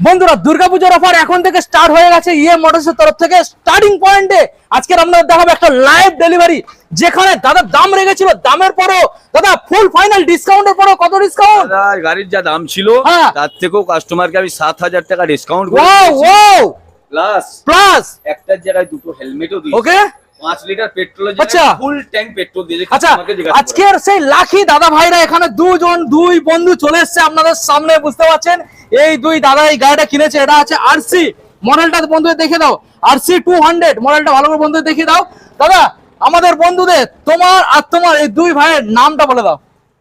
বন্ধুরা দুর্গাপূজার অফার এখন থেকে স্টার্ট হয়ে গেছে ইয়ে মোটরসের তরফ থেকে। স্টার্টিং পয়েন্টে আজকে আপনাদের দেখাবো একটা লাইভ ডেলিভারি, যেখানে দাদা দাম রেখেছিল, দামের পরও দাদা ফুল ফাইনাল ডিসকাউন্টের পরও কত ডিসকাউন্ট? দাদা গাড়ির যা দাম ছিল হ্যাঁ। তার থেকেও কাস্টমারকে আমি 7,000 টাকা ডিসকাউন্ট ওয়াও ওয়াও প্লাস একটার জায়গায় দুটো হেলমেটও দিয়েছি। ওকে 5 লিটার পেট্রোলের আচ্ছা। জায়গায় ফুল ট্যাঙ্ক পেট্রোল দিয়েছি। আচ্ছা, আজকের সেই লাকি দাদা ভাইরা এখানে দুই বন্ধু চলে এসেছে আপনাদের সামনে, বুঝতে পারছেন? এই দুই দাদা এই গাড়িটা কিনেছে, এটা আছে আরসি মডেলটা, বন্ধুদের দেখে দাও। আরসি 200 মডেলটা ভালো করে বন্ধুদের দেখিয়ে দাও। দাদা আমাদের বন্ধুদের তোমার আর তোমার এই দুই ভাইয়ের নামটা বলে দাও।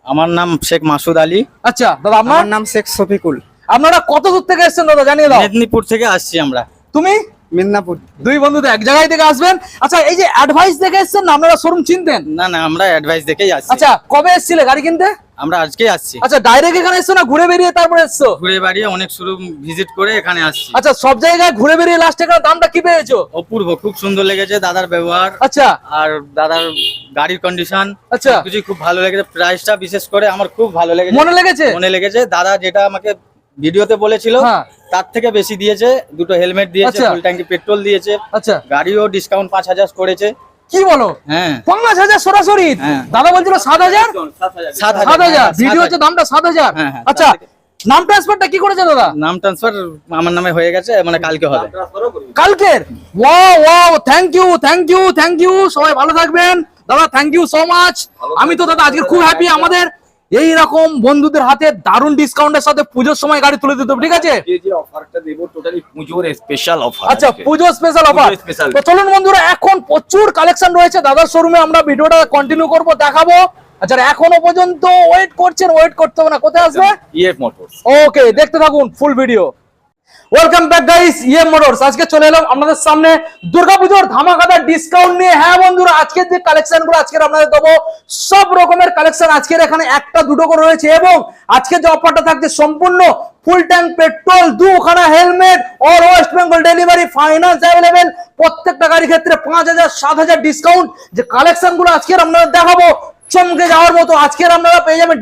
আমার নাম শেখ মাসুদ আলী। আচ্ছা দাদা আপনার আমার নাম শেখ শফিকুল। আপনারা কত দূর থেকে এসেছেন দাদা জানিয়ে দাও। মেদিনীপুর থেকে আসছি আমরা। তুমি? মেদিনীপুর। দুই বন্ধু তো এক জায়গায় থেকে আসবেন। আচ্ছা এই যে অ্যাডভাইস দেখে এসেছেন না, আপনারা শোরুম চিনতেন? না না, আমরা অ্যাডভাইস দেখেই আসছি। আচ্ছা কবে এসেছিলে গাড়ি কিনতে? আমরা আজকেই আসছি। আচ্ছা ডাইরেক্ট এখানে এসছো না ঘুরে বেরিয়ে তারপরে এসছো? ঘুরে বাড়িয়ে অনেক শোরুম ভিজিট করে এখানে আসছি। আচ্ছা সব জায়গায় ঘুরে বেরিয়ে লাস্টে এখানে দামটা কি পেয়েছো? অপূর্ব, খুব সুন্দর লেগেছে দাদার ব্যবহার। আচ্ছা আর দাদার গাড়ির কন্ডিশন আচ্ছা। কিছু খুব ভালো লেগেছে। প্রাইসটা বিশেষ করে আমার খুব ভালো লেগেছে। মনে লেগেছে দাদা যেটা আমাকে ভিডিওতে বলেছিল হ্যাঁ। তার থেকে বেশি দিয়েছে। দুটো হেলমেট দিয়েছে, আচ্ছা। ফুল ট্যাঙ্কি পেট্রোল দিয়েছে। আচ্ছা গাড়িও ডিসকাউন্ট 5,000 করেছে। কি বলো? হ্যাঁ 5,000 সরাসরি? হ্যাঁ। দাদা বলছিল 7,000। 7,000 ভিডিও হচ্ছে দামটা 7,000। হ্যাঁ, হ্যাঁ, আচ্ছা তার থেকে- নাম ট্রান্সফারটা কি করেছে দাদা? নাম ট্রান্সফার আমার নামে হয়ে গেছে, মানে কালকে হবে। কালকের? Wow wow, thank you thank you thank you, সবাই ভালো থাকবেন দাদা, থ্যাংক ইউ সো মাচ। আমি তো দাদা আজকে খুব হ্যাপি, আমাদের এই রকম বন্ধুদের হাতে দারুণ ডিসকাউন্টের সাথে পুজোর সময় গাড়ি তুলে দিতে হবে, ঠিক আছে? এই যে অফারটা দেব টোটালি পুজোর স্পেশাল অফার। আচ্ছা পুজো স্পেশাল অফার। পুজো special। তো চলুন বন্ধুরা, এখন প্রচুর কালেকশন রয়েছে দাদার শোরুমে, আমরা ভিডিওটা কন্টিনিউ করব, দেখাবো। আচ্ছা এখনো পর্যন্ত ওয়েট করছেন, ওয়েট করতে হবে না, কোথায় আসবে? EF motors. ওকে দেখতে থাকুন full video. Welcome back guys, EM motors. আজকে চলে এলাম আপনাদের সামনে দুর্গাপূজার ধামাকাদার ডিসকাউন্ট নিয়ে। হ্যাঁ বন্ধুরা, আজকের যে কালেকশন গুলো আজকে আপনাদের দেবো, সব রকমের কালেকশন আজকের এখানে একটা দুটো করে রয়েছে, এবং আজকে যে অফারটা থাকছে সম্পূর্ণ ফুল ট্যাঙ্ক পেট্রোল, দুখানা helmet, all West Bengal delivery, finance available, প্রত্যেকটা গাড়ির ক্ষেত্রে 5,000 7,000 ডিসকাউন্ট। যে কালেকশন গুলো আজকের আপনাদের দেখাবো চমকে যাওয়ার মতো। আজকের আপনারা পেয়ে যাবেন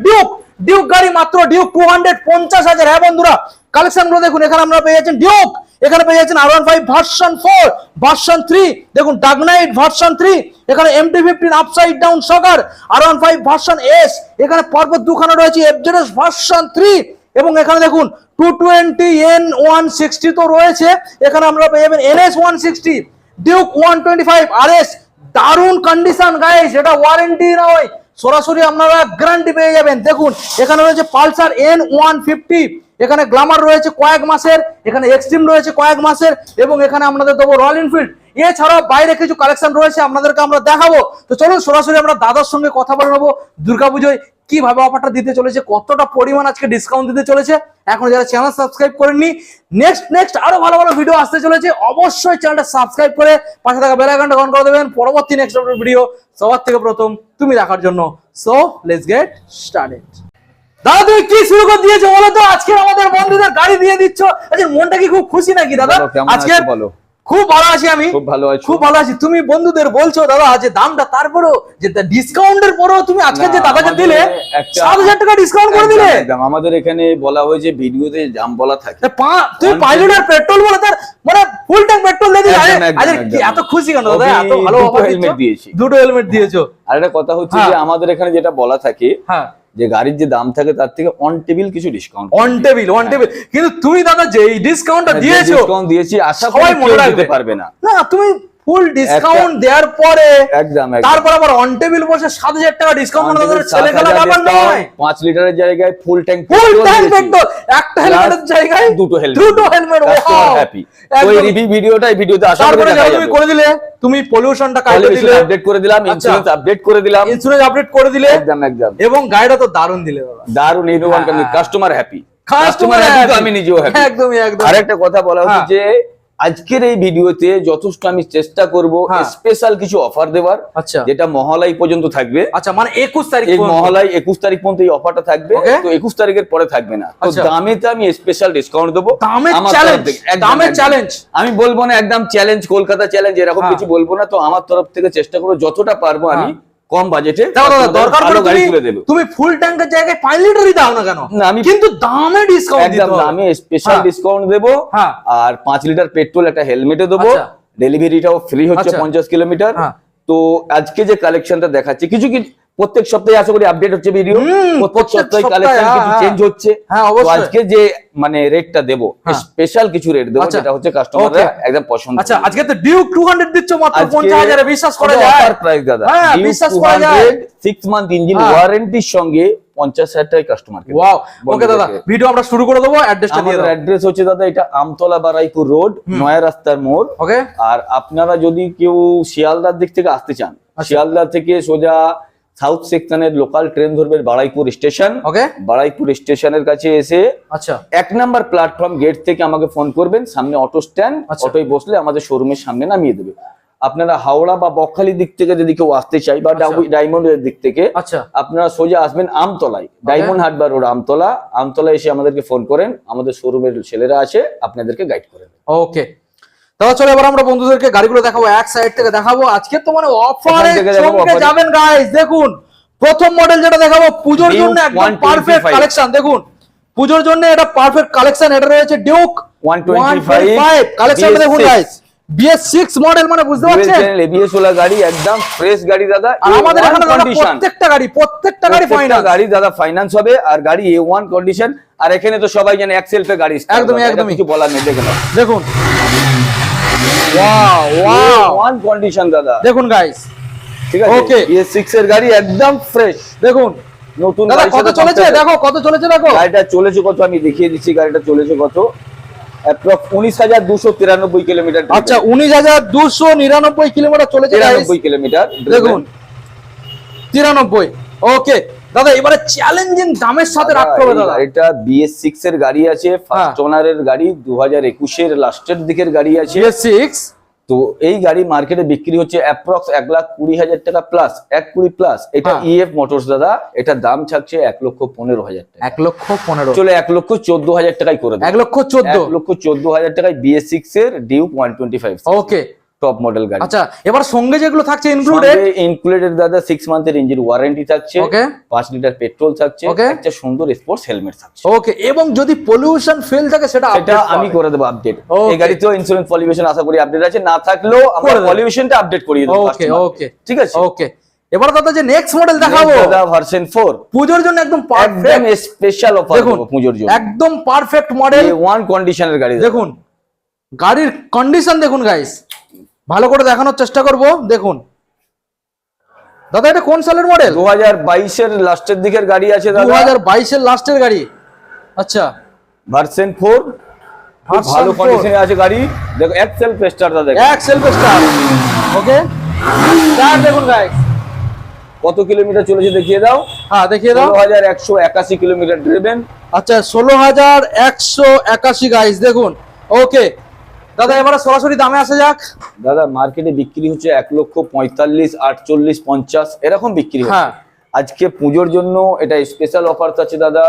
ডিউক গাড়ি, মাত্র ডিউক 250,000। হ্যাঁ বন্ধুরা কালেকশন গুলো দেখুন, এখানে আমরা পেয়ে যাচ্ছেন ডিউক, এখানে পেয়ে যাচ্ছেন R15 ভার্সন 4, ভার্সন 3, দেখুন ডার্ক নাইট ভার্সন 3, এখানে MT-15 upside down শকার, R15 version S, এখানে পরপর দুখানা রয়েছে FZS ভার্সন 3, এবং এখানে দেখুন 220 N160 তো রয়েছে, এখানে আমরা পেয়ে যাবেন NS 160, ডিউক 125 RS। দারুণ কন্ডিশন গাইস, এটা ওয়ারেন্টি নয়, সরাসরি আপনারা গ্যারান্টি পেয়ে যাবেন। দেখুন এখানে রয়েছে পালসার N150, এখানে গ্ল্যামার রয়েছে কয়েক মাসের, এখানে এক্সট্রিম রয়েছে কয়েক মাসের, এবং এখানে আপনাদের দেবো রয়্যাল এনফিল্ড। এছাড়াও বাইরে কিছু কালেকশন রয়েছে আপনাদেরকে আমরা দেখাবো। তো চলুন সরাসরি আমরা দাদার সঙ্গে কথা বলে নেবো দুর্গাপুজোয় কিভাবে অফারটা দিতে চলেছে, কতটা পরিমাণ আজকে ডিসকাউন্ট দিতে চলেছে। এখন যারা চ্যানেল সাবস্ক্রাইব করেননি, নেক্সট আরো ভালো ভালো ভিডিও আসতে চলেছে, অবশ্যই চ্যানেলটা সাবস্ক্রাইব করে পাশে থাকা বেল আইকনটা অন করে দেবেন, পরবর্তী নেক্সট ভিডিও সবার থেকে প্রথম তুমি দেখার জন্য। So let's get started. দাদা তুমি কি শুরু করে দিয়েছো বলো তো? আজকে আমাদের বন্ধুদের গাড়ি দিয়ে দিচ্ছ, আচ্ছা মনটা কি খুব খুশি নাকি দাদা? আজকে খুব ভালো আছি, আমি খুব ভালো আছি। তুমি বন্ধুদের বলছো দাদা যে দামটা, তারপরেও যে ডিসকাউন্টের পরেও তুমি আজকে যে দাদাকে দিলে 7,000 টাকা ডিসকাউন্ট করে দিলে। আমাদের এখানে বলা হয়েছে ভিডিওতে দাম বলা থাকে, তুমি 5 লিটার পেট্রোল বলে তার মানে ফুল ট্যাঙ্ক পেট্রোল দিয়ে দিলে। আরে এত খুশি কেন দাদা? এত ভালো অফার দিয়েছো, দুটো হেলমেট দিয়েছো। আর একটা কথা হচ্ছে যে আমাদের এখানে যেটা বলা থাকে, হ্যাঁ, যে গাড়ির যে দাম থাকে তার থেকে অন টেবিল কিছু ডিসকাউন্ট, অন টেবিল। কিন্তু তুমি দাদা যে এই ডিসকাউন্টটা দিয়েছো, ডিসকাউন্ট দিয়েছি, আশা করি সবাই মনে দিতে পারবে না। না তুমি ফুল ডিসকাউন্ট দেওয়ার পরে একদম তারপর আবার অন টেবিল বসে 7,000 টাকা ডিসকাউন্ট, মানে তাদের ছেলে খেলা ব্যাপার নয়। 5 লিটারের জায়গায় ফুল ট্যাঙ্ক পেট্রোল, একটা হেলমেটের জায়গায় দুটো হেলমেট। Wow happy. ওই রিভিউ ভিডিওতে আশা করি দেখা যাবে। তুমি করে দিলে, তুমি পলিউশনটা কাটিয়ে দিলে, আপডেট করে দিলাম, ইন্স্যুরেন্স আপডেট করে দিলাম, একদম এবং গাড়িটা তো দারুণ দিলে দাদা, দারুণ। এভরিওয়ান কাস্টমার হ্যাপি, আমি নিজেও হ্যাপি। একদমই একদম। আরেকটা কথা বলা হচ্ছে যে আজকের এই ভিডিওতে যথেষ্ট আমি চেষ্টা করব স্পেশাল কিছু অফার দেওয়ার, আচ্ছা যেটা মহালয় পর্যন্ত থাকবে। আচ্ছা মানে 21 তারিখ, এই মহালয় 21 তারিখ পর্যন্ত এই অফারটা থাকবে, তো 21 তারিখের পরে থাকবে না। তো দামেতে আমি স্পেশাল ডিসকাউন্ট দেবো, দামের চ্যালেঞ্জ আমি বলবো না, একদম চ্যালেঞ্জ, কলকাতা চ্যালেঞ্জ এরকম কিছু বলবো না। তো আমার তরফ থেকে চেষ্টা করবো যতটা পারবো আমি কম বাজেটে দাদা দরকার ভালো পড়লে গাড়ি তুলে দেবে। তুমি ফুল ট্যাঙ্কের জায়গায় 5 লিটারই দাও না কেন, না, আমি কিন্তু দামে ডিসকাউন্ট দিতে একদম হবে। আমি স্পেশাল হ্যাঁ। ডিসকাউন্ট দেবো। হ্যাঁ। আর 5 লিটার পেট্রোল একটা হেলমেটে দেবো, আচ্ছা। ডেলিভারিটাও ফ্রি হচ্ছে আচ্ছা। 50 কিলোমিটার। হ্যাঁ। তো আজকে যে কালেকশনটা দেখাচ্ছি, কিছু কিছু প্রত্যেক সপ্তাহে আশা করি আপডেট হচ্ছে ভিডিও, প্রত্যেক প্রত্যেক সপ্তাহে সপ্তাহে, কালেকশন কিছু হ্যাঁ, চেঞ্জ হচ্ছে। হ্যাঁ, তো অবশ্যই। আজকে যে মানে রেটটা দেবো হ্যাঁ। স্পেশাল কিছু রেট দেবো, আচ্ছা। যেটা হচ্ছে কাস্টমাররা Okay. একদম পছন্দ আচ্ছা, করবে। আজকে তো ডিউক 200 দিচ্ছ মাত্র 50,000 এ, বিশ্বাস করা যায়? অফার প্রাইস দাদা, হ্যাঁ, Duke বিশ্বাস করা যায়। 6 মান্থ ইঞ্জিন হ্যাঁ। ওয়ারেন্টির সঙ্গে 50,000 টাকায় কাস্টমারকে ওয়াও, ওকে দাদা, ভিডিও আমরা শুরু করে দেবো, অ্যাড্রেসটা দিয়ে আমাদের দাও। অ্যাড্রেস হচ্ছে দাদা এটা আমতলা বারাইপুর রোড, নয়া রাস্তার মোড়। ওকে। আর আপনারা যদি কেউ শিয়ালদার দিক থেকে আসতে চান, শিয়ালদা থেকে সোজা সাউথ সেকশনের লোকাল ট্রেন ধরবেন বারাইপুর স্টেশন। ওকে। বারাইপুর স্টেশনের কাছে এসে আচ্ছা। 1 নাম্বার প্ল্যাটফর্ম গেট থেকে আমাকে ফোন করবেন, সামনে অটো স্ট্যান্ড, আচ্ছা। অটোয় বসলে আমাদের শোরুমের সামনে নামিয়ে দেবে। আপনারা হাওড়া বা বকখালির দিক থেকে যদি কেউ আসতে চাই বা ডায়মন্ডের দিক থেকে, আচ্ছা। আপনারা সোজা আসবেন আমতলায়, ডায়মন্ড হারবার রোড আমতলা এসে আমাদেরকে ফোন করেন, আমাদের শোরুমের ছেলেরা আছে আপনাদেরকে গাইড করে দেবে। ওকে দাদা, চলো এবার আমরা বন্ধুদেরকে গাড়িগুলো দেখাবো, এক সাইড থেকে দেখাবো। আজকে তো মানে অফারে এখান থেকে দেখাবো, চমকে offer-এ। যাবেন গাইস। দেখুন প্রথম মডেল যেটা দেখাবো পুজোর Duke জন্য একদম 125 পারফেক্ট কালেকশন। দেখুন পুজোর জন্য এটা পারফেক্ট কালেকশন। এটা রয়েছে ডিউক 125 কালেকশন দেখুন গাইস, BS6 মডেল, মানে বুঝতে পারছেন? এবিএস ওলা গাড়ি, একদম ফ্রেশ গাড়ি দাদা। আর আমাদের A1 এখানে দাদা condition। প্রত্যেকটা গাড়ি ফাইনাল গাড়ি দাদা ফাইন্যান্স হবে, আর গাড়ি A1 কন্ডিশন। আর এখানে তো সবাই জানে এক সেলফে গাড়ি, একদমই, এটা একদমই। কিছু বলার নেই। দেখুন দেখুন, ওয়াও ওয়াও, A1 কন্ডিশন দাদা, দেখুন গাইস। ঠিক আছে। Okay. BS6 এর গাড়ি একদম ফ্রেশ, দেখুন নতুন দাদা গাড়ির কত সাথে চলেছে, compare- দেখো কত চলেছে, দেখো গাড়িটা চলেছে কত আমি দেখিয়ে দিচ্ছি। গাড়িটা চলেছে কত, অ্যাপ্রক্স 19,293 কিলোমিটার। আচ্ছা, 19,299 কিলোমিটার চলেছে guys। 93 কিলোমিটার দেখুন 93। ওকে দাদা, এবারে চ্যালেঞ্জিং দামের সাথে রাখতে হবে দাদা। এটা BS6 এর গাড়ি আছে, ফার্স্ট ওনারের গাড়ি, 2021 এর লাস্টের দিকের গাড়ি আছে। BS6 তো এই গাড়ি মার্কেটে বিক্রি হচ্ছে অ্যাপ্রক্স 1,20,000 টাকা প্লাস, 1,20 প্লাস। এটা হ্যাঁ। EF মোটরস দাদা, এটা দাম থাকছে 1,15,000 টাকা। 1,15,000, চলে 1,14,000 টাকায় করে দেবো। 1,14,000। 1,14,000 টাকায় BS6 এর ডিউক 125 ওকে টপ মডেল গাড়ি। আচ্ছা, এবার সঙ্গে যেগুলো থাকছে ইনক্লুডেড, ইনক্লুডেড দাদা 6 মান্থের ইঞ্জিন ওয়ারেন্টি থাকছে, Okay. 5 লিটার পেট্রোল থাকছে, Okay. একটা সুন্দর স্পোর্টস হেলমেট থাকছে। ওকে, এবং যদি পলিউশন ফেল থাকে সেটা এটা update আমি পাবে। করে দেবো আপডেট। Okay. এই গাড়িতেও ইন্স্যুরেন্স পলিউশন আশা করি আপডেট আছে, না থাকলেও আমরা করে দেবো। পলিউশনটা আপডেট করিয়ে দেবো ওকে customer-কে। ওকে ঠিক আছে। ওকে, এবার দাদা যে নেক্সট মডেল দেখাবো দাদা ভার্সন 4 পুজোর জন্য একদম একদম পারফেক্ট। স্পেশাল অফার দেখুন দেবো পুজোর জন্য। একদম পারফেক্ট মডেল। A1 কন্ডিশনের গাড়ি দাদা। দেখুন গাড়ির কন্ডিশন দেখুন গাইস, ভালো করে দেখানোর চেষ্টা করব। দেখুন দাদা, এটা কোন সালের মডেল? 2022 এর লাস্টের দিকের গাড়ি আছে দাদা, 2022 এর লাস্টের গাড়ি। আচ্ছা, ভার্সন 4 খুব Version ভালো 4 কন্ডিশনে আছে গাড়ি। দেখো এক্সেল পেস্টার দাদা, এক সেলফ স্টার। ওকে, স্টার দেখুন গাইস। কত কিলোমিটার চলেছে দেখিয়ে দাও। হ্যাঁ দেখিয়ে দাও। 16,181 কিলোমিটার ড্রিভেন। আচ্ছা, 16,181 গাইস দেখুন। ওকে দাদা, এবারে সরাসরি দামে আসা যাক। দাদা মার্কেটে বিক্রি হচ্ছে 1,45,000, 48, 50 এরকম বিক্রি হচ্ছে। হ্যাঁ। আজকে পুজোর জন্য এটা স্পেশাল অফার আছে দাদা,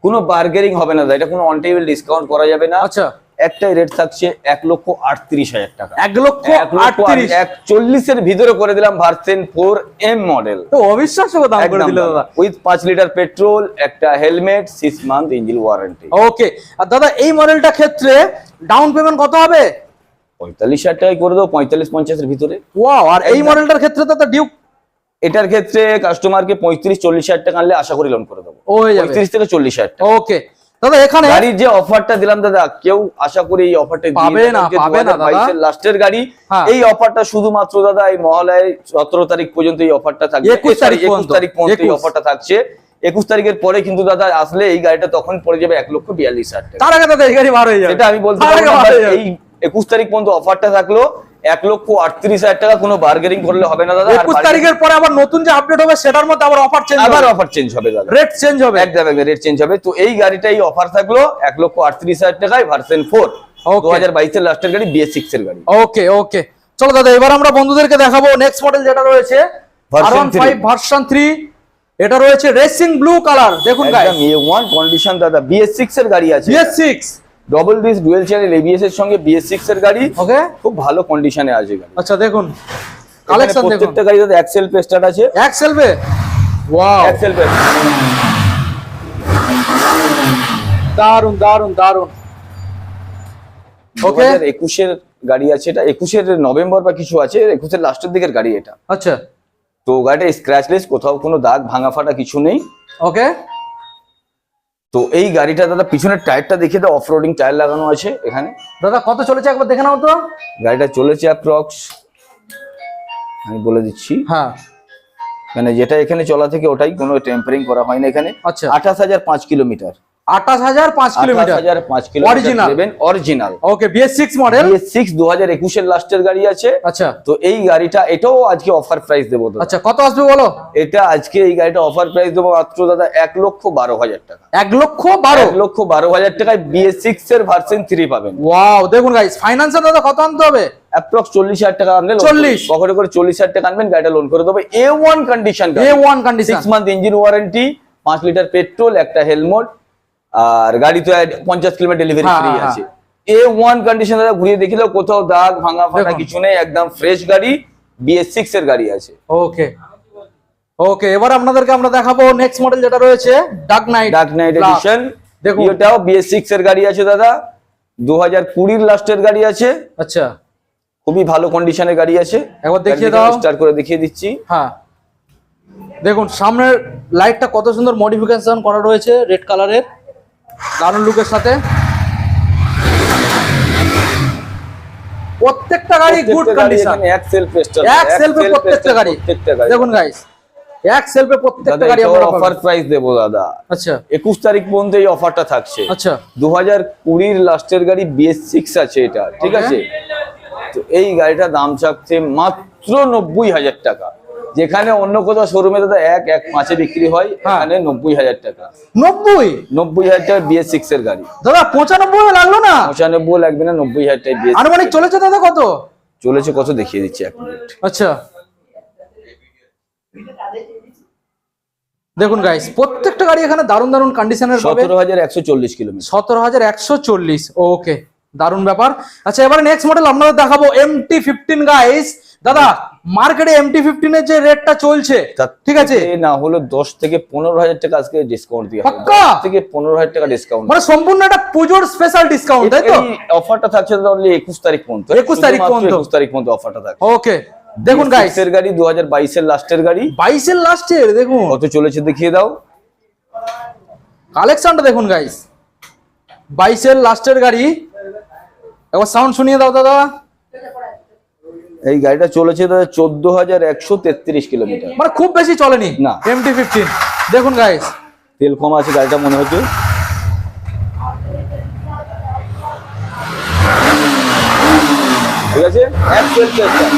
কোনো বার্গেনিং হবে না দাদা, এটা কোনো অন টেবিল ডিসকাউন্ট করা যাবে না। আচ্ছা, একটাই রেট থাকছে 1,38,000 টাকা। 1,38,000 1,40,000 এর ভিতরে করে দিলাম ভার্সন 4M মডেল, তো অবিশ্বাস্য দাম করে দিল দাদা। উইথ 5 লিটার পেট্রোল, একটা হেলমেট, 6 মান্থ ইঞ্জিন ওয়ারেন্টি। ওকে, আর দাদা এই মডেলটা ক্ষেত্রে ডাউন পেমেন্ট কত হবে? 45,000 টাকায় করে দেবো, 45-50 এর ভিতরে। ওয়াও, আর এই একদম। মডেলটার ক্ষেত্রে দাদা ডিউক এটার ক্ষেত্রে কাস্টমারকে 35-40,000 টাকা আনলে আশা করি লোন করে দেবো, ও হয়ে যাবে। 35 থেকে 40,000 টাকা। ওকে দাদা, এখানে গাড়ির যে অফারটা দিলাম দাদা, কেউ আশা করি এই অফারটা পাবে না, পাবে না দাদা। লাস্টের গাড়ি। হ্যাঁ। এই অফারটা শুধুমাত্র দাদা এই মহালয়ার 17 তারিখ পর্যন্ত এই অফারটা থাকবে। 21 তারিখ 21 তারিখ পর্যন্ত এই 21 অফারটা থাকছে। 21 তারিখের পরে কিন্তু দাদা আসলে এই গাড়িটা তখন পড়ে যাবে 1,42,000 টাকা। তার আগে দাদা এই গাড়ি বার হয়ে যাবে। সেটা আমি বলতে তার আগে পারবো না, বার হয়ে but যাবে। এই 21 তারিখ পর্যন্ত অফারটা থাকলো, 1,38,000 টাকা। কোনো বার্গেনিং করলে হবে না দাদা। আর 21 তারিখের পরে আবার নতুন যে আপডেট হবে সেটার মধ্যে আবার অফার চেঞ্জ আবার হবে, অফার চেঞ্জ হবে দাদা, রেট চেঞ্জ হবে। একদম রেট চেঞ্জ হবে। তো এই গাড়িটাই অফার থাকলো 1,38,000 টাকায়, ভার্সন 4 Okay. 2022 এর লাস্টের গাড়ি, BS6 এর গাড়ি। ওকে ওকে, চলো দাদা এবার আমরা বন্ধুদেরকে দেখাবো নেক্সট মডেল যেটা রয়েছে Version R15 ভার্সন 3। এটা রয়েছে রেসিং ব্লু কালার। দেখুন গাইস, একদম A1 কন্ডিশন দাদা, BS6 এর গাড়ি আছে, BS6। Double disc dual channel ABS এর সঙ্গে BS6 এর গাড়ি। ওকে, খুব ভালো কন্ডিশনে আছে গাড়ি। আচ্ছা দেখুন কালেকশন দেখুন, প্রত্যেকটা গাড়ি দাদা এক্সেল পে স্টার্ট আছে, এক্সেল পে, ওয়াও, এক্সেল পে। দারুন দারুন দারুন। ওকে, 2021 গাড়ি আছে এটা, 21 নভেম্বর বা কিছু আছে, 21 লাস্টের দিকের গাড়ি এটা। আচ্ছা, তো গাড়িটা স্ক্র্যাচলেস, কোথাও কোনো দাগ ভাঙা ফাটা কিছু নেই। ওকে, তো এই গাড়িটা দাদা পিছনের টায়ারটা দেখিয়ে দাও, অফ রোডিং টায়ার লাগানো আছে এখানে। দাদা কত চলেছে একবার দেখে নাও তো। গাড়িটা চলেছে অ্যাপ্রক্স, আমি বলে দিচ্ছি, হ্যাঁ, মানে যেটা এখানে চলা থেকে ওটাই, কোনো টেম্পারিং করা হয় না এখানে। আচ্ছা, 28,005 কিলোমিটার, 28,005 কিলোমিটার, 28,005 কিলোমিটার Original? দেবেন, অরিজিনাল। ওকে, BS6 মডেল, BS6 2021 লাস্টের গাড়ি আছে। আচ্ছা তো এই গাড়িটা, এটাও আজকে অফার প্রাইস দেবো দাদা। আচ্ছা, কত আসবে বলো? এটা আজকে এই গাড়িটা অফার প্রাইস দেবো মাত্র দাদা 1,12,000 টাকা। 1,12,000, 1,12,000 টাকায় BS6 এর ভার্সন 3 পাবেন। ওয়াও, দেখুন গাইস, ফাইন্যান্সে দাদা কত আনতে হবে? অ্যাপ্রক্স 40,000 টাকা আনলে 40? পকেটে করে 40,000 টাকা আনবেন, গাড়িটা লোন করে দেবো। A1 condition, A1 condition, 6 month engine warranty, 5 litre petrol, একটা হেলমেট, আর গাড়ি তো 50 কিলোমিটার ডেলিভারি হ্যাঁ, ফ্রি হ্যাঁ। আছে। A1 কন্ডিশন দাদা, ঘুরিয়ে দেখি দাও, কোথাও দাগ ভাঙা ফাটা দেখুন। কিছু নেই, একদম ফ্রেশ গাড়ি, BS6 এর গাড়ি আছে। ওকে ওকে, এবার আপনাদেরকে আমরা দেখাবো নেক্সট মডেল যেটা রয়েছে dark knight, dark knight edition. দেখুন। এটাও BS6 এর গাড়ি আছে দাদা, 2020 লাস্টের গাড়ি আছে, আচ্ছা, খুবই ভালো কন্ডিশনের গাড়ি আছে। একবার দেখিয়ে দাও। স্টার্ট করে দেখিয়ে দিচ্ছি। হ্যাঁ, দেখুন সামনের লাইটটা কত সুন্দর মডিফিকেশন করা রয়েছে, রেড কালারের, দারুণ লুকের সাথে। প্রত্যেকটা গাড়ি গুড কন্ডিশন, এক সেলফ স্টার্ট, এক সেলফে প্রত্যেকটা গাড়ি। দেখুন গাইস, এক সেলফে প্রত্যেকটা গাড়ি আমরা অফার প্রাইস দেবো দাদা। আচ্ছা 21 তারিখ পর্যন্ত এই অফারটা থাকছে। আচ্ছা, 2020 লাস্টের গাড়ি BS6 আছে এটা, ঠিক Okay. আছে। তো এই গাড়িটা দাম চাচ্ছে মাত্র 90,000 টাকা, যেখানে অন্য কোথাও শোরুমে দাদা 1.5 বিক্রি হয়, হ্যাঁ। এখানে 90,000 টাকা। 90,000 টাকা BS6 এর গাড়ি। দাদা 95 লাগলো না? 95 লাগবে না, 90,000 টাকা BS6 আনুমানিক চলেছে দাদা কত? চলেছে কত দেখিয়ে দিচ্ছি, 1 মিনিট। আচ্ছা, দেখুন গাইস, প্রত্যেকটা গাড়ি এখানে দারুণ দারুণ কন্ডিশনের পাবে। 17,140 কিলোমিটার। 17,140, ওকে, দারুণ ব্যাপার। আচ্ছা, এবারে নেক্সট মডেল আপনাদের দেখাবো MT-15 গাইস। দাদা মার্কেটে MT-15 এর যে রেটটা চলছে, ঠিক আছে, না হলো 10 থেকে 15,000 টাকা আজকে ডিসকাউন্ট দিয়ে হবে। পাক্কা? 10 থেকে 15,000 টাকা ডিসকাউন্ট, মানে সম্পূর্ণ একটা পুজোর স্পেশাল ডিসকাউন্ট, তাই তো? এই অফারটা থাকছে দাদা অনলি 21 তারিখ পর্যন্ত। 21 তারিখ পর্যন্ত? 21 তারিখ পর্যন্ত অফারটা থাকছে। ওকে, দেখুন গাইস, এর গাড়ি 2022 এর লাস্টের গাড়ি, 22 এর লাস্টের, দেখুন কত চলেছে দেখিয়ে দাও। কালেকশনটা দেখুন গাইস, 22 এর লাস্টের গাড়ি। একবার সাউন্ড শুনিয়ে দাও দাদা। এই গাড়িটা চলেছে দাদা 14,133 কিলোমিটার। মানে খুব বেশি চলেনি না। MT-15, দেখুন গাইস, তেল কম আছে গাড়িটা মনে হচ্ছে। ঠিক আছে, এক্সেল পেস্টার,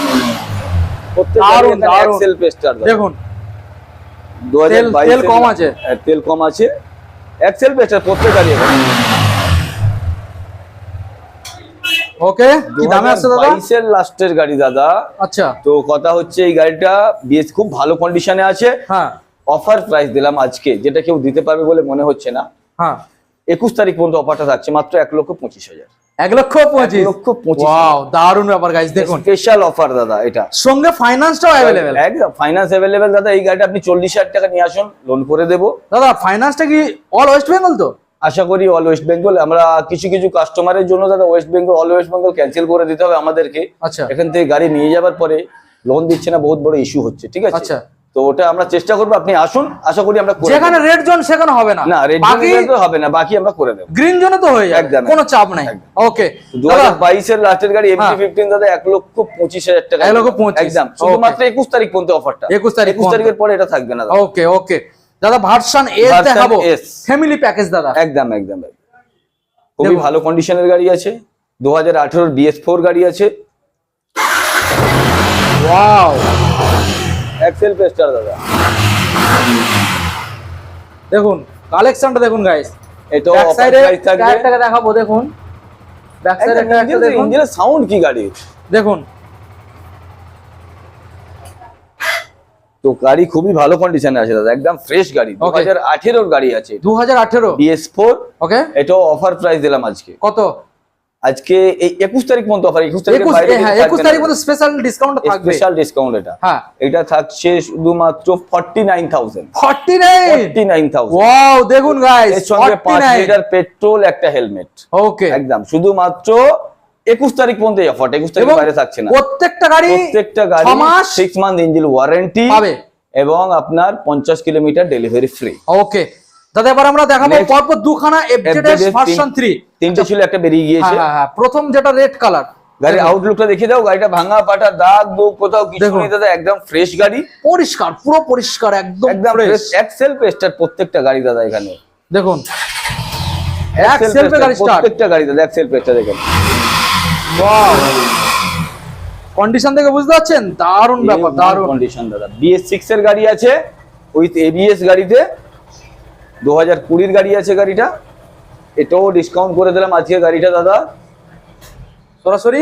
প্রত্যেক গাড়ি দারুণ, এখানে দারুণ। এক্সেল পেস্টার দেখুন 2022 তেল কম আছে। তেল কম আছে, এক্সেল পেস্টার প্রত্যেক গাড়ি এখানে। ওকে, কি দামে আসছে দাদা? 2022 এর লাস্টের গাড়ি দাদা। আচ্ছা, তো কথা হচ্ছে এই গাড়িটা বেশ খুব ভালো কন্ডিশনে আছে। হ্যাঁ অফার প্রাইস দিলাম আজকে, যেটা কেউ দিতে পারবে বলে মনে হচ্ছে না। হ্যাঁ, 21 তারিখ পর্যন্ত অফারটা থাকছে মাত্র 1,25,000। 1,25,000, 1,25,000। ওয়াও, দারুণ ব্যাপার গাইস, দেখুন স্পেশাল অফার দাদা এটা। সঙ্গে ফাইন্যান্সটাও অ্যাভেলেবেল। একদম ফাইন্যান্স অ্যাভেলেবেল দাদা। এই গাড়িটা আপনি 40,000 টাকা নিয়ে আসুন, লোন করে দেবো। দাদা ফাইন্যান্সটা কি অল ওয়েস্ট বেঙ্গল তো? আশা করি অল ওয়েস্ট বেঙ্গল। আমরা কিছু কিছু কাস্টমারের জন্য দাদা West Bengal, all West Bengal cancel করে দিতে হবে আমাদেরকে। আচ্ছা এখান থেকে গাড়ি নিয়ে যাবার পরে লোন দিচ্ছে না, বহুত বড় ইস্যু হচ্ছে, ঠিক আছে। আচ্ছা, তো ওটা আমরা চেষ্টা করবো, আপনি আসুন, আশা করি আমরা করে যেখানে রেড জোন সেখানে হবে না, দেব। না রেড বাকি জোনে হবে না, বাকি আমরা করে দেবো। গ্রিন জোনে তো হয়ে যাবে, একদম, কোনো চাপ নাই। একদম। ওকে, 2022 এর লাস্টের গাড়ি MT-15 দাদা 1,25,000 টাকা। 1,25,000 একদম, শুধুমাত্র 21 তারিখ পর্যন্ত অফারটা। 21 তারিখ 21 তারিখের পরে এটা থাকবে না দাদা। ওকে ওকে দাদা, ভার্সন এস Version দেখাবো, S। ফ্যামিলি প্যাকেজ দাদা। একদম একদম খুবই দেখুন। ভালো কন্ডিশনের গাড়ি আছে। 2018 BS4 গাড়ি আছে, ওয়াও, এক্সেল পেস্টার দাদা। দেখুন কালেকশনটা দেখুন গাইস। এটাও ব্যাক অফার সাইডে প্রাইস থাকবে। টায়ারটাকে দেখাবো, দেখুন ব্যাক সাইডে টায়ারটা দেখুন, ইঞ্জিনের সাউন্ড কি গাড়ি, দেখুন তো গাড়ি খুবই ভালো কন্ডিশনে আছে দাদা, একদম ফ্রেশ গাড়ি। 2018 এর গাড়ি আছে, 2018 BS4। ওকে, এটাও অফার প্রাইস দিলাম আজকে কত? আজকে এই 21 তারিখ পর্যন্ত অফার, 21 তারিখের 21 বাইরে হ্যাঁ 21 তারিখ পর্যন্ত স্পেশাল ডিসকাউন্ট থাকবে। স্পেশাল ডিসকাউন্ট এটা। হ্যাঁ এটা থাকছে শুধুমাত্র 49000। 49 ওয়াও দেখুন গাইস এর সঙ্গে 5 লিটার পেট্রোল, একটা হেলমেট। ওকে একদম শুধুমাত্র 21 তারিখ পর্যন্ত এই অফার, 21 তারিখের বাইরে থাকছে না। প্রত্যেকটা গাড়ি 6 মান্থ ইঞ্জিন ওয়ারেন্টি পাবে এবং আপনার 50 কিলোমিটার ডেলিভারি ফ্রি। ওকে দাদা এবার আমরা দেখাবো Next, পরপর দুখানা এফজেডএস ভার্সন 3। তিনটে ছিল, একটা বেরিয়ে গিয়েছে। হ্যাঁ প্রথম যেটা রেড কালার, গাড়ির আউটলুকটা দেখিয়ে দাও। গাড়িটা ভাঙা পাটা দাগ দুগ কোথাও কিছু নেই দাদা, একদম ফ্রেশ গাড়ি, পরিষ্কার পুরো পরিষ্কার একদম ফ্রেশ। এক্সেল পেস্টার প্রত্যেকটা গাড়ি দাদা এখানে দেখুন, এক্সেল পে গাড়ি স্টার্ট প্রত্যেকটা গাড়ি দাদা এক্সেল পেস্টার দেখেন। ওয়াও কন্ডিশন দেখে বুঝতে পারছেন দারুণ ব্যাপার, দারুণ কন্ডিশন দাদা। BS6 এর গাড়ি আছে উইথ ABS গাড়িতে, 2020 গাড়ি আছে গাড়িটা। এটাও ডিসকাউন্ট করে দিলাম আজকে গাড়িটা দাদা সরাসরি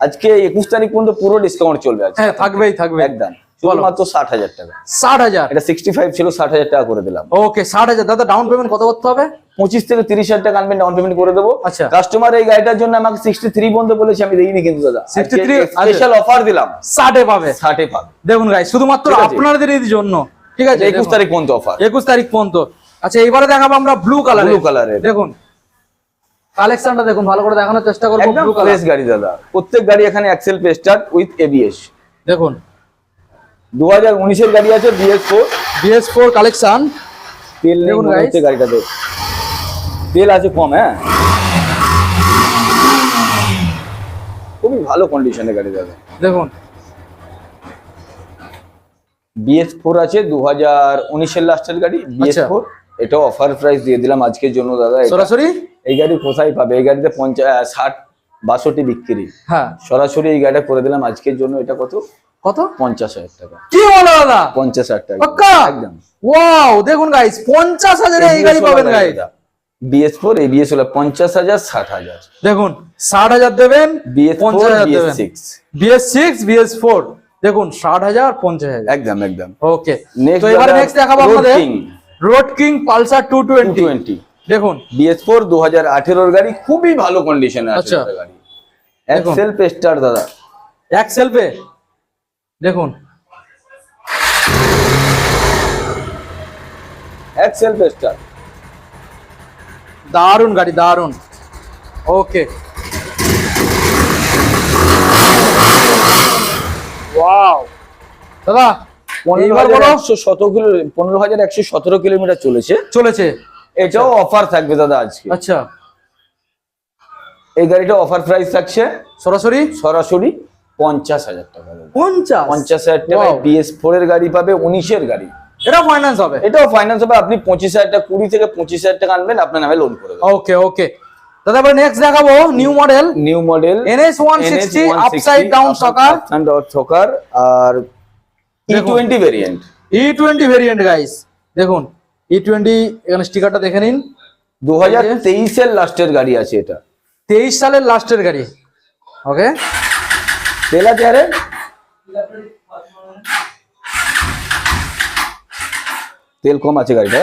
আজকে 21 তারিখ পর্যন্ত পুরো ডিসকাউন্ট চলবে আজকে। হ্যাঁ থাকবেই থাকবে একদম শুধুমাত্র 60,000 টাকা। 60,000 এটা 65 ছিল, 60,000 টাকা করে দিলাম। ওকে 60,000 দাদা ডাউন পেমেন্ট কত করতে হবে? 25 থেকে 30,000 টাকা আনবেন, ডাউন পেমেন্ট করে দেবো। আচ্ছা। কাস্টমার এই গাড়িটার জন্য আমাকে 63 বন্ধ বলেছে, আমি দেইনি কিন্তু দাদা। 63 স্পেশাল অফার দিলাম, 60 পাবে। 60 পাবে। দেখুন গাইস শুধুমাত্র ঠিক আছে। আপনাদের জন্য, ঠিক আছে 21 তারিখ পর্যন্ত অফার, 21 তারিখ পর্যন্ত। আচ্ছা এবারে দেখাবো আমরা ব্লু কালার। ব্লু কালারের দেখুন কালেকশনটা দেখুন, ভালো করে দেখানোর চেষ্টা করব। একদম ব্লু কালার ফ্রেশ গাড়ি দাদা, প্রত্যেক গাড়ি এখানে এক্সেল পেস্টার উইথ ABS। দেখুন 2019 এর গাড়ি আছে BS4 কালেকশন। তেল নেই দেখুন মনে guys। হচ্ছে গাড়িটাতে, তেল আছে কম। হ্যাঁ খুবই ভালো কন্ডিশনের গাড়ি দাদা। দেখুন BS4 আছে 2019 এর লাস্টের গাড়ি BS4। এটাও অফার প্রাইস দিয়ে দিলাম আজকের জন্য দাদা। সরাসরি এই গাড়ি কোথায় পাবে? এই গাড়িতে 60-62 বিক্রি, হ্যাঁ সরাসরি এই গাড়িটা করে দিলাম আজকের জন্য। এটা কত? কত? 50,000 টাকা। কি বলো দাদা? 50,000 টাকা পাক্কা? একদম। ওয়াও দেখুন গাইস 50,000 এ এই গাড়ি পাবেন গাইস। BS4 ABS হলো 50,000 60,000। দেখুন 60,000 দেবেন, BS4 50,000 দেবেন। BS6 BS6 BS4 দেখুন 60,000 50,000 একদম একদম। ওকে Next তো এবারে দাদা, নেক্সট দেখাবো Road আপনাদের King। Road king Pulsar 220। দেখুন BS4 2018 এর গাড়ি, খুবই ভালো কন্ডিশনে আছে আচ্ছা। এটা গাড়ি। এক্সেল পেস্টার দাদা, এক্সেল পে দেখুন এক্সেল পেস্টার দারুন গাড়ি দারুন। ওকে ওয়াও দাদা এইবার বলো 15,117 কিলোমিটার চলেছে। এটাও অফার থাকবে দাদা আজকে। আচ্ছা এই গাড়িটা অফার প্রাইস থাকছে সরাসরি 50,000 টাকা। 50,000 টাকা BS4 এর গাড়ি পাবে, 19 এর গাড়ি। এটা ফাইন্যান্স হবে? এটাও ফাইন্যান্স হবে। আপনি 25,000 টাকা, 20 থেকে 25,000 টাকা আনবেন, আপনার নামে লোন করে দেবো। ওকে ওকে দাদা এবার নেক্সট দেখাবো new model NS 160 upside down shocker আর E20 variant. E20 variant guys দেখুন E20 এখানে স্টিকারটা দেখে নিন। 2023 এর লাস্টের গাড়ি আছে এটা, 23 সালের লাস্টের গাড়ি। ওকে তেল আছে আরে তেল কম আছে গাড়িটা।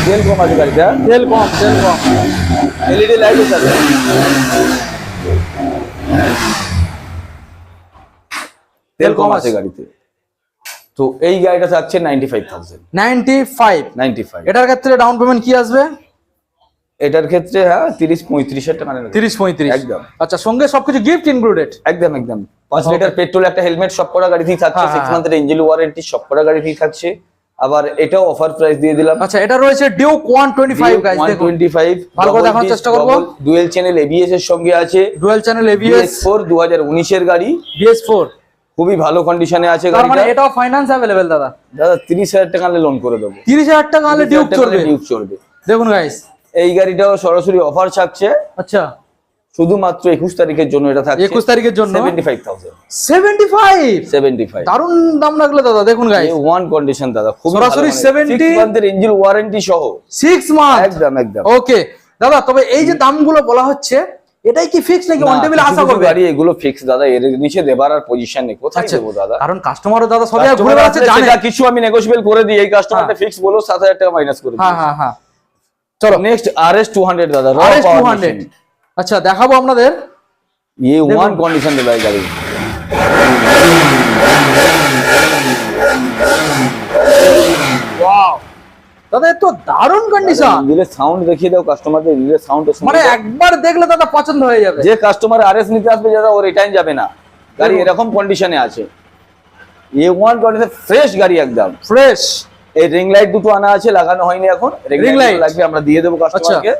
তেল কম আছে গাড়িটা, তেল কম LED লাইট আছে। তেল কম আছে গাড়িতে। তো এই গাড়িটা থাকছে 95,000। 95 এটার ক্ষেত্রে ডাউন পেমেন্ট কি আসবে? এটার ক্ষেত্রে হ্যাঁ 30-35,000 টাকা নেবে। 30-35 একদম। আচ্ছা সঙ্গে সবকিছু গিফট ইনক্লুডেড? একদম 5 লিটার পেট্রোল, একটা হেলমেট সব করা গাড়িতেই থাকছে। 6 মান্থের ইঞ্জিন ওয়ারেন্টি সব করা গাড়িতেই থাকছে। আবার এটাও অফার প্রাইস দিয়ে দিলাম। আচ্ছা এটা রয়েছে ডিউক 125 গাইস দেখুন 125 ভালো করে দেখানোর চেষ্টা করব। ডুয়াল চ্যানেল ABS এর সঙ্গে আছে। ডুয়াল চ্যানেল ABS BS4 2019 এর গাড়ি, BS4 খুবই ভালো কন্ডিশনে আছে তার গাড়িটা। মানে এটাও ফাইন্যান্স अवेलेबल দাদা? দাদা 30,000 টাকা নিলে লোন করে দেবো। 30,000 টাকা নিলে ডিউক চলবে। দেখুন গাইস এই গাড়িটাও সরাসরি অফার থাকছে। আচ্ছা শুধুমাত্র 21 তারিখের জন্য এটা থাকছে। 21 তারিখের জন্য 75,000। 75 দারুন দাম লাগলো দাদা। দেখুন গাইস ওয়ান কন্ডিশন দাদা, খুব সরাসরি 70 6 মান্থের ইঞ্জিন ওয়ারেন্টি সহ 6 মান্থ একদম। ওকে দাদা তবে এই যে দামগুলো বলা হচ্ছে এটাই কি ফিক্স নাকি অন টেবিল আশা করবে? গাড়ি এগুলো ফিক্স দাদা, এর নিচে দেবার আর পজিশন নেই, কোথায় আচ্ছা, দেবো দাদা? কারণ কাস্টমারও দাদা সবাই ঘুরে বেড়াচ্ছে, জানে সেটা কিছু আমি নেগোশিয়েবল করে দিই, এই কাস্টমারটা ফিক্স বলো 7000 টাকা মাইনাস করে দিই। হ্যাঁ হ্যাঁ হ্যাঁ, চলো নেক্সট RS 200 দাদা, RS 200। আচ্ছা দেখাবো আপনাদের, ये वन कंडीशन में भाई गाड़ी। ওয়াও দাদা এ তো দারুণ কন্ডিশন, দিলে সাউন্ড দেখিয়ে দাও কাস্টমারদের, দিলে সাউন্ড মানে একবার দেখলে দাদা পছন্দ হয়ে যাবে। যে কাস্টমার RS নিতে আসবে দাদা ও রিটার্ন যাবে না, গাড়ি এরকম কন্ডিশনে আছে। ये वन कंडीशन ফ্রেশ গাড়ি, একদম ফ্রেশ। এই রিং লাইট দুটো আনা আছে, লাগানো হয়নি এখন, রিং লাইট লাগবে, আমরা দিয়ে দেবো কাস্টমারকে।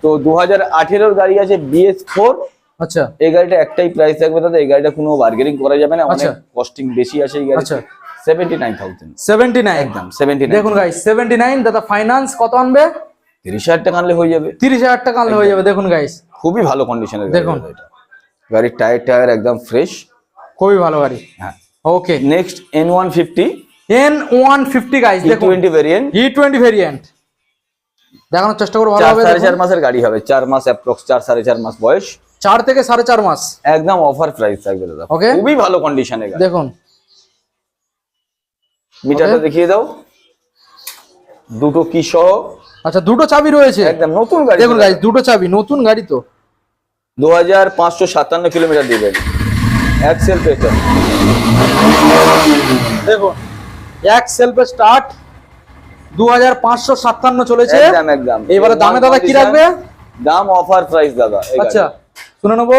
তো 2018 এর গাড়ি আছে BS4। আচ্ছা এই গাড়িটা একটাই প্রাইস থাকবে দাদা, এই গাড়িটা কোনো বার্গেনিং করা যাবে না, অনেক কস্টিং বেশি আছে এই গাড়ি। আচ্ছা 79000, 79 একদম 79। দেখুন গাইস 79 দাদা, ফাইনান্স কত আনবে? 30000 টাকা আনলে হয়ে যাবে, 30000 টাকা আনলে হয়ে যাবে। দেখুন গাইস খুবই ভালো কন্ডিশনের গাড়ি দেখুন। এটা, গাড়ির টায়ার একদম ফ্রেশ, খুবই ভালো গাড়ি। হ্যাঁ। Okay next N150, N150 guys দেখুন, E20 ভেরিয়েন্ট, E20 ভেরিয়েন্ট দেখানোর চেষ্টা করব, ভালো হবে। 4.5 মাসের গাড়ি হবে, 4 মাস অ্যাপ্রক্স, 4.5 মাস বয়স, 4 থেকে 4.5 মাস, একদম অফার প্রাইস থাকবে দাদা, ওকে খুবই ভালো কন্ডিশনের গাড়ি। দেখুন মিটারটা দেখিয়ে দাও, দুটো কি সহ, আচ্ছা দুটো চাবি রয়েছে, একদম নতুন গাড়ি দেখুন গাইস দুটো চাবি, নতুন গাড়ি তো। 2557 কিলোমিটার দিবেন, এক্সেল পেটার, দেখুন এক সেলফে স্টার্ট, 2557 চলেছে, একদম একদম। এবারে দামে দাদা কি রাখবে? দাম অফার প্রাইস দাদা, এই আচ্ছা গাড়ি শুনে নেবো,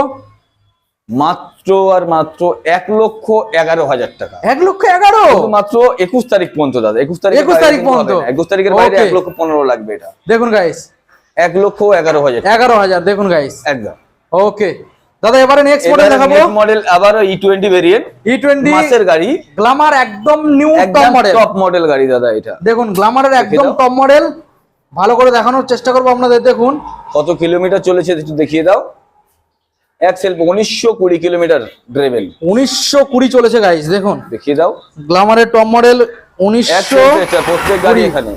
মাত্র আর মাত্র 1,11,000 টাকা, 1,11,000 মাত্র 21 তারিখ পর্যন্ত দাদা, 21 তারিখ 21 তারিখ পর্যন্ত, 21 তারিখের বাইরে Okay. 1,15,000 লাগবে এটা, দেখুন গাইস 1,11,000 11,000 দেখুন গাইস, একদম। ওকে দাদা এবারে নেক্সট মডেল দেখাবো, মডেল আবারও E20 ভেরিয়েন্ট, E20 মাসের গাড়ি, গ্ল্যামার একদম নিউ টপ একদম মডেল, টপ মডেল গাড়ি দাদা এটা, দেখুন গ্ল্যামারের একদম টপ মডেল, ভালো করে দেখানোর চেষ্টা করবো আপনাদের। দেখুন কত কিলোমিটার চলেছে একটু দেখিয়ে দাও, এক্সেল 1920 কিলোমিটার ড্রেভেল, 1920 চলেছে গাইস, দেখুন দেখিয়ে দাও, গ্ল্যামারের টপ মডেল 1920, প্রত্যেক গাড়ি এখানে।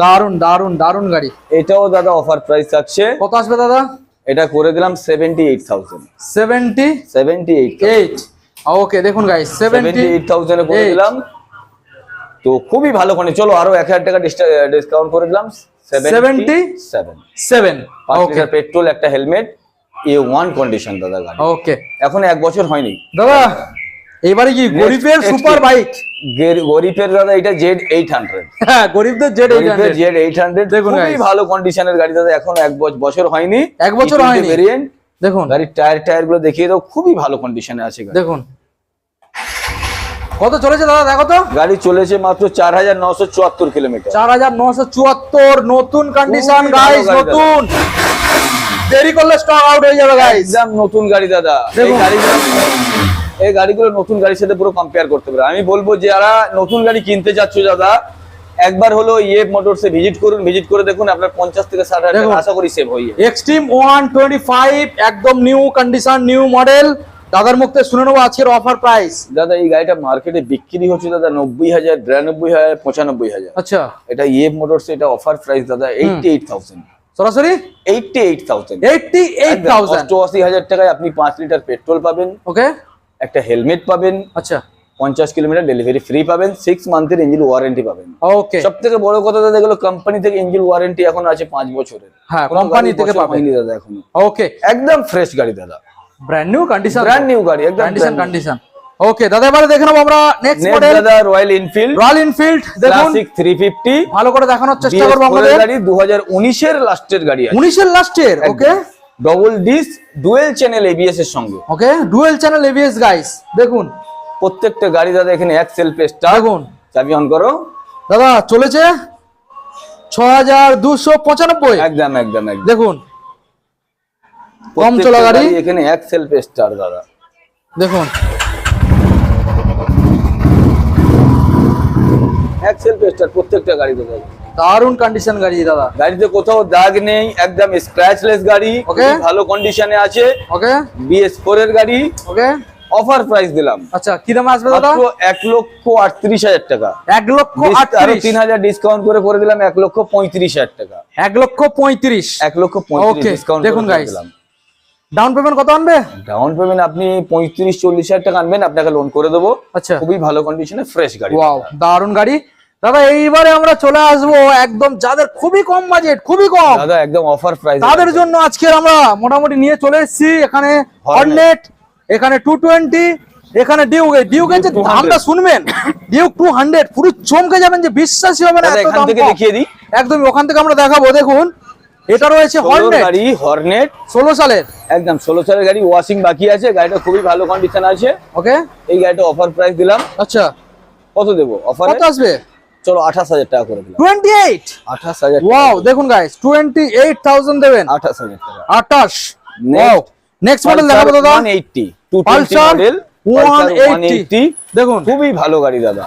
দারুন দারুন দারুন গাড়ি। এটাও দাদা অফার প্রাইস থাকছে, কত আসবে দাদা? এটা করে দিলাম 78,000, 78 ওকে দেখুন গাইস 78,000 এ করে দিলাম, তো খুবই ভালো কোনে। চলো আরো 1000 টাকা ডিসকাউন্ট করে দিলাম, 77 5 ওকে লিটার পেট্রোল, একটা হেলমেট, A1 কন্ডিশন দাদা গাড়ি, ওকে এখন 1 বছর হয়নি দাদা। এবারে কি গরিবের সুপার বাইক, গরিবের দাদা এটা Z800, হ্যাঁ গরিবদের Z800, Z800 দেখুন খুবই guys। ভালো কন্ডিশনের গাড়ি দাদা, এখন 1 বছর হয়নি, 1 বছর E20 হয়নি। ভেরিয়েন্ট, দেখুন গাড়ির টায়ার গুলো দেখিয়ে দাও, খুবই ভালো কন্ডিশনে আছে গাড়ি। দেখুন কত চলেছে দাদা দেখো তো, গাড়ি চলেছে মাত্র 4,974 কিলোমিটার, 4,974 নতুন কন্ডিশন খুবই ভালো গাইস, গাড়ি নতুন, দেরি করলে স্টক আউট হয়ে যাবে গাইস, একদম নতুন গাড়ি দাদা। এই গাড়িগুলো নতুন গাড়ির সাথে পুরো কম্পেয়ার করতে পারে। আমি বলবো যারা নতুন গাড়ি কিনতে যাচ্ছ দাদা, একবার হলো ইয়ে মোটরসে ভিজিট করুন, ভিজিট করে দেখুন, আপনার 50 থেকে 60,000 টাকা আশা করি সেভ হয়ে যাবে। এক্সট্রিম 125 একদম নিউ কন্ডিশন নিউ মডেল, দাদার মুখ থেকে শুনে নেবো আজকের অফার প্রাইস। দাদা এই গাড়িটা মার্কেটে বিক্রি হচ্ছে দাদা 90,000, 92,000, 95,000। আচ্ছা এটা ইয়ে মোটরস, এটা অফার প্রাইস দাদা 88,000, সরাসরি 88,000, 88,000 88,000 টাকায় আপনি 5 লিটার পেট্রোল পাবেন, ওকে একটা হেলমেট পাবেন, আচ্ছা 50 কিলোমিটার ডেলিভারি ফ্রি পাবেন, 6 মান্থের ইঞ্জিন ওয়ারেন্টি পাবেন। ওকে সব থেকে বড় কথা দাদা, এগুলো কোম্পানি থেকে ইঞ্জিন ওয়ারেন্টি এখন আছে 5 বছরের, হ্যাঁ কোনো কোম্পানি গাড়ি থেকে বছর পাবেন হয়নি দাদা এখনো, ওকে একদম ফ্রেশ গাড়ি দাদা, brand new condition, brand new গাড়ি, একদম কন্ডিশন ওকে দাদা। এবারে দেখে নেবো আমরা নেক্সট মডেল, দাদা রয়্যাল এনফিল্ড, রয়্যাল এনফিল্ড দেখুন ক্লাসিক 350, ভালো করে দেখানোর চেষ্টা করবো আমাদের, গাড়ি 2019 এর লাস্টের গাড়ি আছে, 19 এর লাস্টের, okay double disc dual channel ABS এর সঙ্গে, okay dual channel ABS guys, দেখুন প্রত্যেকটা গাড়ি দাদা এখানে এক্সেল পেস্টার, দেখুন চাবি অন করো দাদা চলেছে 6,295, একদম একদম একদম দেখুন কম চলা গাড়ি, এখানে এক্সেল পেস্টার দাদা, দেখুন এক্সেল পেস্টার প্রত্যেকটা গাড়ি দাদা, দারুন কন্ডিশন গাড়ি দাদা, গাড়িতে কোথাও দাগ নেই, একদম স্ক্র্যাচলেস গাড়ি, Okay. ভালো কন্ডিশনে আছে, ওকে BS4 এর গাড়ি, ওকে অফার প্রাইস দিলাম। আচ্ছা কি দামে আসবে দাদা? মাত্র 1,38,000 টাকা। 1,38,000 3,000 ডিসকাউন্ট করে দিলাম 1,35,000 টাকা। 1,35,000 1,35,000 ডিসকাউন্ট দেখুন করে গাইস, দিলাম। ডাউন পেমেন্ট কত আনবে? ডাউন পেমেন্ট আপনি 35-40,000 টাকা আনবেন, আপনাকে লোন করে দেবো। আচ্ছা, খুবই ভালো কন্ডিশনে ফ্রেশ গাড়ি। ওয়াও, দারুন গাড়ি দাদা। এইবারে আমরা চলে আসবো একদম যাদের খুবই কম বাজেট, খুবই কম দাদা, একদম অফার প্রাইস তাদের জন্য আজকে আমরা মোটামুটি নিয়ে চলে এসেছি। এখানে হর্নেট, এখানে 220, এখানে ডিউকের যে দামটা শুনবেন, ডিউক 200 পুরো চমকে যাবেন, যে বিশ্বাসই হবে না এত এখান দাম থেকে কম। দেখিয়ে দিই, একদম ওখান থেকে আমরা দেখাবো। দেখুন এটা রয়েছে হর্নেট গাড়ি, হর্নেট 16 সালের, একদম 16 সালের গাড়ি, ওয়াশিং বাকি আছে, গাড়িটা খুবই ভালো কন্ডিশন আছে। ওকে, এই গাড়িটা অফার প্রাইস দিলাম। আচ্ছা কত দেবো অফারে? কত আসবে? চলো 28,000 টাকা করে দিলাম। 28, 28,000। ওয়াও, দেখুন গাইস 28,000 দেবেন। 28,000 টাকা। 28, ওয়াও। নেক্সট মডেল দেখাবো দাদা, 180, 220 পালসার মডেল 180। দেখুন খুবই ভালো গাড়ি দাদা।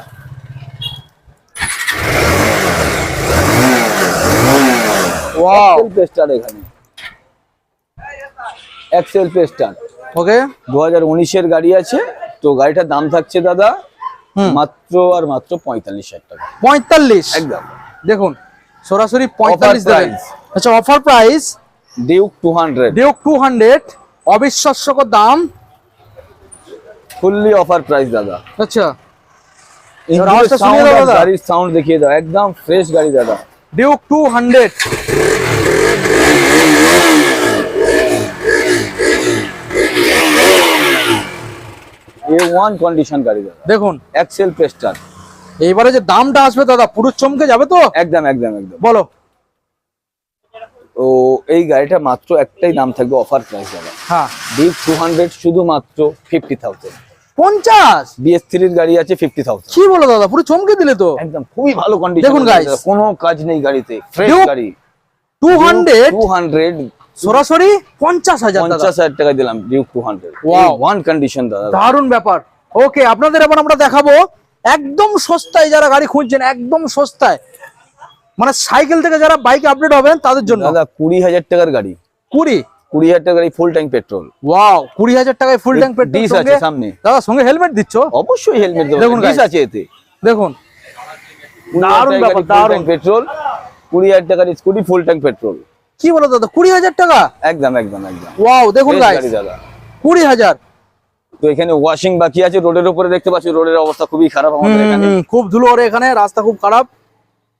ওয়াও, পেস্টার, এখানে এক্সেল পেস্টার, ওকে 2019 এর গাড়ি আছে। তো গাড়িটার দাম থাকছে দাদা মাত্র 45,000 টাকা। 45, একদম দেখুন সরাসরি 45 দেবেন। price। আচ্ছা, অফার প্রাইস ডিউক 200, ডিউক 200, অবিশ্বাস্যকর দাম। ফুললি অফার প্রাইস দাদা। আচ্ছা, ইঞ্জিনের আওয়াজটা শুনিয়ে sound দাও আর দাদা। গাড়ির সাউন্ড দেখিয়ে দাও, একদম ফ্রেশ গাড়ি দাদা। ডিউক 200, A1 কন্ডিশন গাড়ি দাদা, দেখুন এক্সেল পেস্টার। এইবারে যে দামটা আসবে দাদা পুরো চমকে যাবে তো। একদম একদম একদম। বলো। তো এই গাড়িটা মাত্র একটাই দাম থাকবে অফার প্রাইস দাদা। হ্যাঁ, ডিউক 200 শুধুমাত্র 50,000। 50, BS3 এর গাড়ি আছে 50,000। কি বলো দাদা, পুরো চমকে দিলে তো। একদম খুবই ভালো কন্ডিশন। দেখুন guys, কোনো কাজ নেই গাড়িতে, ফ্রেশ Duke গাড়ি। 200 সরাসরি 50,000 দাদা। 50,000 টাকা দিলাম ডিউক 200। Wow। ওয়ান কন্ডিশন দাদা। দারুণ ব্যাপার। ওকে, আপনাদের এবার আমরা দেখাবো একদম সস্তায়, যারা গাড়ি খুঁজছেন একদম সস্তায়, মানে সাইকেল থেকে যারা বাইকে আপডেট হবেন তাদের জন্য। দাদা 20,000 টাকার গাড়ি, 20,000 টাকার গাড়ি, ফুল ট্যাঙ্ক পেট্রোল। ওয়াও, 20,000 টাকায় ফুল ট্যাঙ্ক পেট্রোল ডিস আছে সামনে দাদা, সঙ্গে হেলমেট দিচ্ছ? অবশ্যই হেলমেট দেবো, দেখুন ডিস guys, আছে এতে। দেখুন দারুণ ব্যাপার, দারুণ। পেট্রোল, 20,000 টাকার স্কুটি, ফুল ট্যাঙ্ক পেট্রোল। কি বলো দাদা, 20,000 টাকা? একদম একদম একদম। ওয়াও, দেখুন Fresh গাইস, গাড়ি দাদা। 20,000। তো এখানে ওয়াশিং বাকি আছে, রোডের উপরে দেখতে পাচ্ছি, রোডের অবস্থা খুবই খারাপ আমাদের এখানে। খুব ধুলো ওরে এখানে, রাস্তা খুব খারাপ,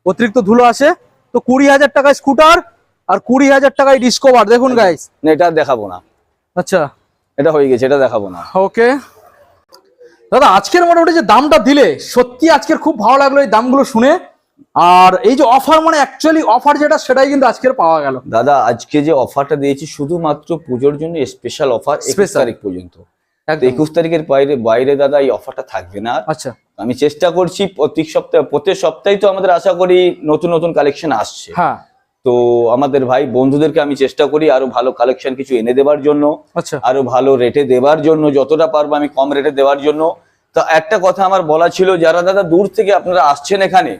অতিরিক্ত ধুলো আসে। তো 20,000 টাকায় স্কুটার আর 20,000 টাকায় ডিসকভার। দেখুন গাইস, না, এটা দেখাবো না, আচ্ছা এটা হয়ে গেছে, এটা দেখাবো না। ওকে দাদা, আজকের মোটামুটি যে দামটা দিলে সত্যি আজকের খুব ভালো লাগলো এই দামগুলো শুনে। আর এই যে অফার, মানে অ্যাকচুয়ালি অফার যেটা সেটাই কিন্তু আজকের পাওয়া গেল। দাদা আজকে যে অফারটা দিয়েছি শুধুমাত্র পুজোর জন্য, স্পেশাল অফার 21 তারিখ পর্যন্ত। 21 তারিখের বাইরে দাদা এই অফারটা থাকবে না। আচ্ছা, আমি চেষ্টা করছি প্রত্যেক সপ্তাহে তো আমাদের আশা করি নতুন নতুন কালেকশন আসছে। হ্যাঁ, তো আমাদের ভাই বন্ধুদেরকে আমি চেষ্টা করি আরো ভালো কালেকশন কিছু এনে দেওয়ার জন্য, আচ্ছা, আরো ভালো রেটে দেওয়ার জন্য, যতটা পারবো আমি কম রেটে দেওয়ার জন্য। তো একটা কথা আমার বলা ছিল, যারা দাদা দূর থেকে আপনারা আসছেন এখানে,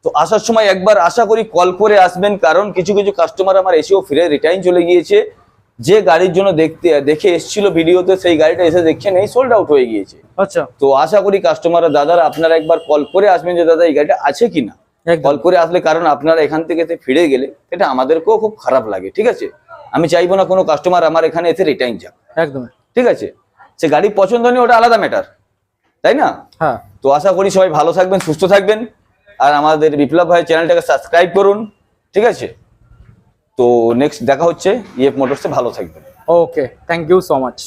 তো আসার সময় একবার আশা করি কল করে আসবেন, কারণ কিছু কিছু কাস্টমার আমার এসেও ফিরে রিটার্ন চলে গিয়েছে। যে গাড়ির জন্য দেখে এসেছিল ভিডিওতে, সেই গাড়িটা এসে দেখছে নেই, সোল্ড আউট হয়ে গিয়েছে। আচ্ছা, তো আশা করি কাস্টমাররা দাদারা আপনারা একবার কল করে আসবেন যে দাদা এই গাড়িটা আছে কিনা। কল করে আসলে, কারণ আপনারা এখান থেকে ফিরে গেলে এটা আমাদেরকেও খুব খারাপ লাগে, ঠিক আছে? আমি চাইবো না কোনো কাস্টমার আমার এখানে এসে রিটার্ন যাক, একদম ঠিক আছে? সে গাড়ি পছন্দ নেই, ওটা আলাদা ম্যাটার, তাই না? হ্যাঁ। তো আশা করি সবাই ভালো থাকবেন, সুস্থ থাকবেন, আর আমাদের বিপ্লব ভাই চ্যানেলটাকে সাবস্ক্রাইব করুন, ঠিক আছে? তো নেক্সট দেখা হচ্ছে ইএফ মোটরসে, ভালো থাকবেন। ওকে, থ্যাংক ইউ সো মাচ।